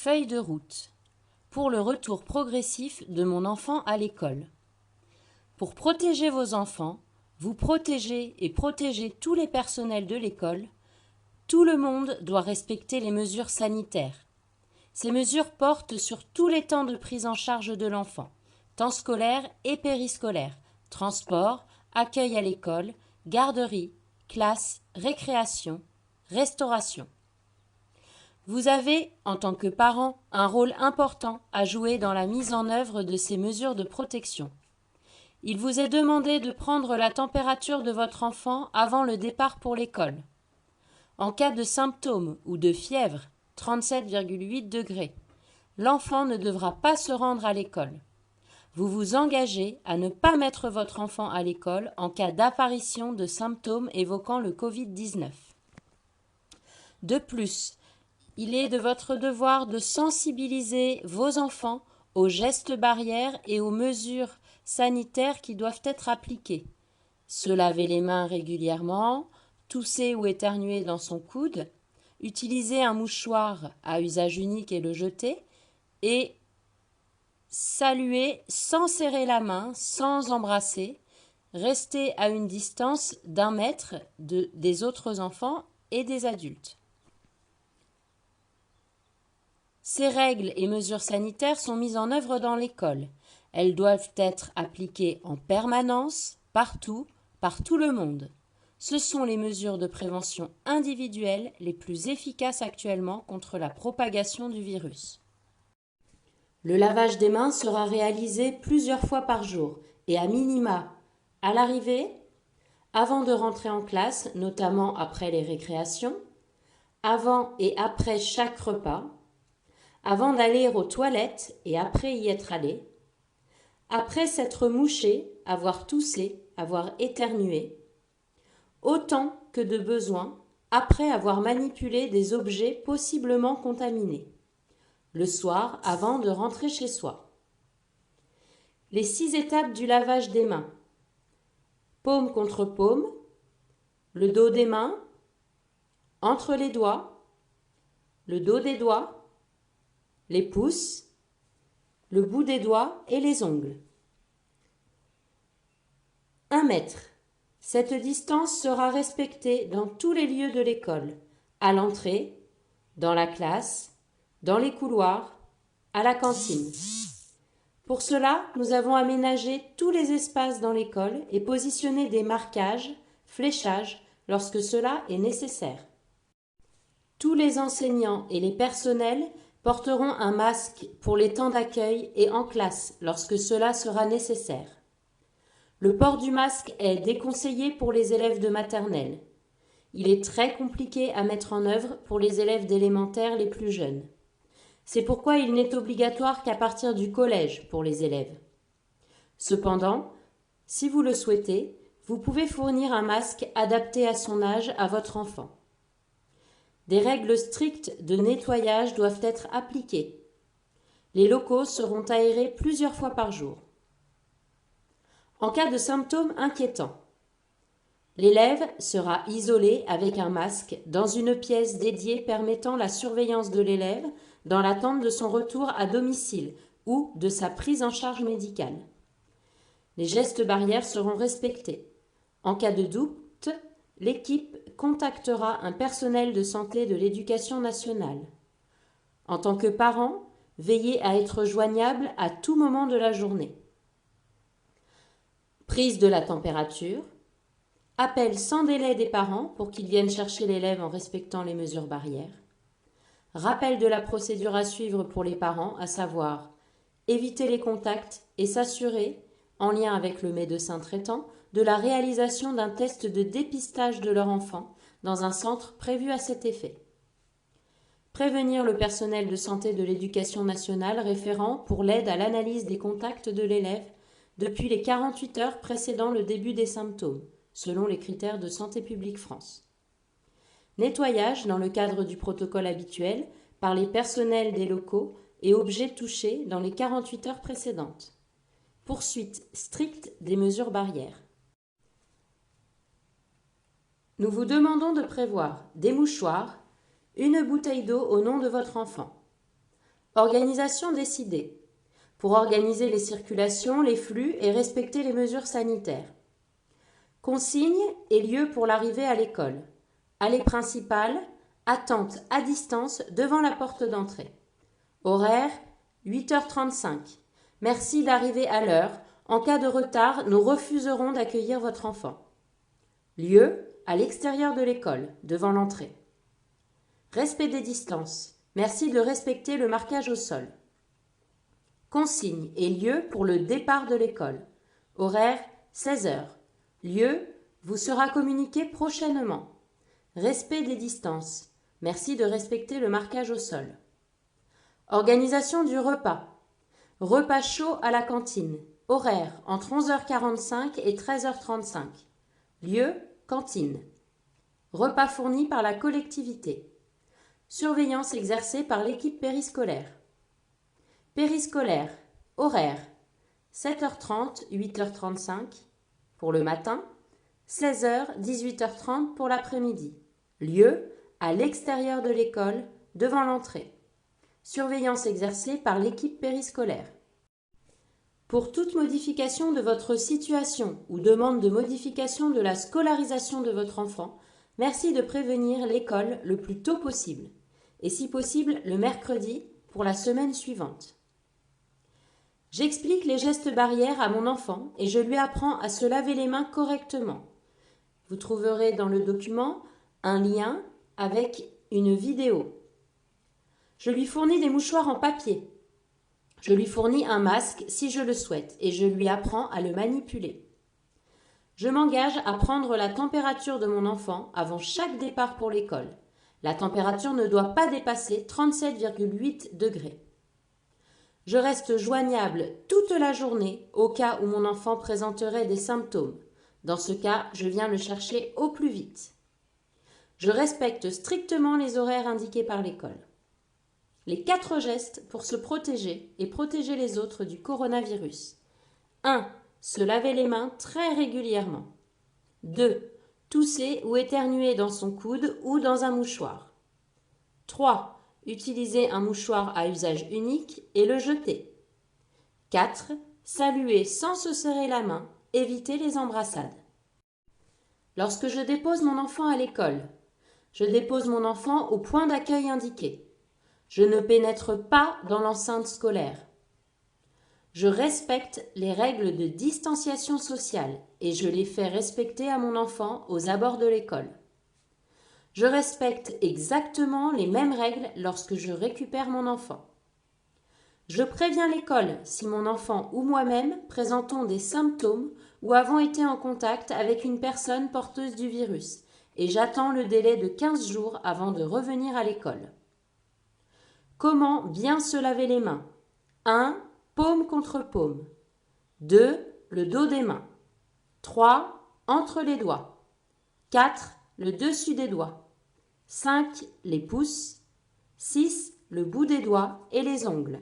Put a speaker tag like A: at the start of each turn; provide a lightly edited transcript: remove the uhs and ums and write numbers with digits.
A: Feuille de route pour le retour progressif de mon enfant à l'école. Pour protéger vos enfants, vous protégez et protégez tous les personnels de l'école. Tout le monde doit respecter les mesures sanitaires. Ces mesures portent sur tous les temps de prise en charge de l'enfant, temps scolaire et périscolaire, transport, accueil à l'école, garderie, classe, récréation, restauration. Vous avez, en tant que parent, un rôle important à jouer dans la mise en œuvre de ces mesures de protection. Il vous est demandé de prendre la température de votre enfant avant le départ pour l'école. En cas de symptômes ou de fièvre, 37,8 degrés, l'enfant ne devra pas se rendre à l'école. Vous vous engagez à ne pas mettre votre enfant à l'école en cas d'apparition de symptômes évoquant le Covid-19. De plus, il est de votre devoir de sensibiliser vos enfants aux gestes barrières et aux mesures sanitaires qui doivent être appliquées. Se laver les mains régulièrement, tousser ou éternuer dans son coude, utiliser un mouchoir à usage unique et le jeter, et saluer sans serrer la main, sans embrasser, rester à une distance d'1 mètre des autres enfants et des adultes. Ces règles et mesures sanitaires sont mises en œuvre dans l'école. Elles doivent être appliquées en permanence, partout, par tout le monde. Ce sont les mesures de prévention individuelles les plus efficaces actuellement contre la propagation du virus. Le lavage des mains sera réalisé plusieurs fois par jour et à minima à l'arrivée, avant de rentrer en classe, notamment après les récréations, avant et après chaque repas, avant d'aller aux toilettes et après y être allé, après s'être mouché, avoir toussé, avoir éternué, autant que de besoin, après avoir manipulé des objets possiblement contaminés, le soir avant de rentrer chez soi. Les 6 étapes du lavage des mains. Paume contre paume, le dos des mains, entre les doigts, le dos des doigts, les pouces, le bout des doigts et les ongles. 1 mètre. Cette distance sera respectée dans tous les lieux de l'école, à l'entrée, dans la classe, dans les couloirs, à la cantine. Pour cela, nous avons aménagé tous les espaces dans l'école et positionné des marquages, fléchages, lorsque cela est nécessaire. Tous les enseignants et les personnels porteront un masque pour les temps d'accueil et en classe lorsque cela sera nécessaire. Le port du masque est déconseillé pour les élèves de maternelle. Il est très compliqué à mettre en œuvre pour les élèves d'élémentaire les plus jeunes. C'est pourquoi il n'est obligatoire qu'à partir du collège pour les élèves. Cependant, si vous le souhaitez, vous pouvez fournir un masque adapté à son âge à votre enfant. Des règles strictes de nettoyage doivent être appliquées. Les locaux seront aérés plusieurs fois par jour. En cas de symptômes inquiétants, l'élève sera isolé avec un masque dans une pièce dédiée permettant la surveillance de l'élève dans l'attente de son retour à domicile ou de sa prise en charge médicale. Les gestes barrières seront respectés. En cas de doute, l'équipe contactera un personnel de santé de l'Éducation nationale. En tant que parent, veillez à être joignable à tout moment de la journée. Prise de la température. Appel sans délai des parents pour qu'ils viennent chercher l'élève en respectant les mesures barrières. Rappel de la procédure à suivre pour les parents, à savoir éviter les contacts et s'assurer, en lien avec le médecin traitant, de la réalisation d'un test de dépistage de leur enfant dans un centre prévu à cet effet. Prévenir le personnel de santé de l'Éducation nationale référent pour l'aide à l'analyse des contacts de l'élève depuis les 48 heures précédant le début des symptômes, selon les critères de Santé publique France. Nettoyage dans le cadre du protocole habituel par les personnels des locaux et objets touchés dans les 48 heures précédentes. Poursuite stricte des mesures barrières. Nous vous demandons de prévoir des mouchoirs, une bouteille d'eau au nom de votre enfant. Organisation décidée. Pour organiser les circulations, les flux et respecter les mesures sanitaires. Consignes et lieux pour l'arrivée à l'école. Allée principale, attente à distance devant la porte d'entrée. Horaire, 8h35. Merci d'arriver à l'heure. En cas de retard, nous refuserons d'accueillir votre enfant. Lieu, à l'extérieur de l'école, devant l'entrée. Respect des distances. Merci de respecter le marquage au sol. Consigne et lieu pour le départ de l'école. Horaire, 16h. Lieu, vous sera communiqué prochainement. Respect des distances. Merci de respecter le marquage au sol. Organisation du repas. Repas chaud à la cantine. Horaire entre 11h45 et 13h35. Lieu, cantine. Repas fourni par la collectivité. Surveillance exercée par l'équipe périscolaire. Périscolaire. Horaire 7h30, 8h35 pour le matin, 16h, 18h30 pour l'après-midi. Lieu, à l'extérieur de l'école, devant l'entrée. Surveillance exercée par l'équipe périscolaire. Pour toute modification de votre situation ou demande de modification de la scolarisation de votre enfant, merci de prévenir l'école le plus tôt possible, et si possible le mercredi pour la semaine suivante. J'explique les gestes barrières à mon enfant et je lui apprends à se laver les mains correctement. Vous trouverez dans le document un lien avec une vidéo. Je lui fournis des mouchoirs en papier. Je lui fournis un masque si je le souhaite et je lui apprends à le manipuler. Je m'engage à prendre la température de mon enfant avant chaque départ pour l'école. La température ne doit pas dépasser 37,8 degrés. Je reste joignable toute la journée au cas où mon enfant présenterait des symptômes. Dans ce cas, je viens le chercher au plus vite. Je respecte strictement les horaires indiqués par l'école. Les 4 gestes pour se protéger et protéger les autres du coronavirus. 1. Se laver les mains très régulièrement. 2. Tousser ou éternuer dans son coude ou dans un mouchoir. 3. Utiliser un mouchoir à usage unique et le jeter. 4. Saluer sans se serrer la main, éviter les embrassades. Lorsque je dépose mon enfant à l'école, je dépose mon enfant au point d'accueil indiqué. Je ne pénètre pas dans l'enceinte scolaire. Je respecte les règles de distanciation sociale et je les fais respecter à mon enfant aux abords de l'école. Je respecte exactement les mêmes règles lorsque je récupère mon enfant. Je préviens l'école si mon enfant ou moi-même présentons des symptômes ou avons été en contact avec une personne porteuse du virus et j'attends le délai de 15 jours avant de revenir à l'école. Comment bien se laver les mains ? 1. Paume contre paume. 2. Le dos des mains. 3. Entre les doigts. 4. Le dessus des doigts. 5. Les pouces. 6. Le bout des doigts et les ongles.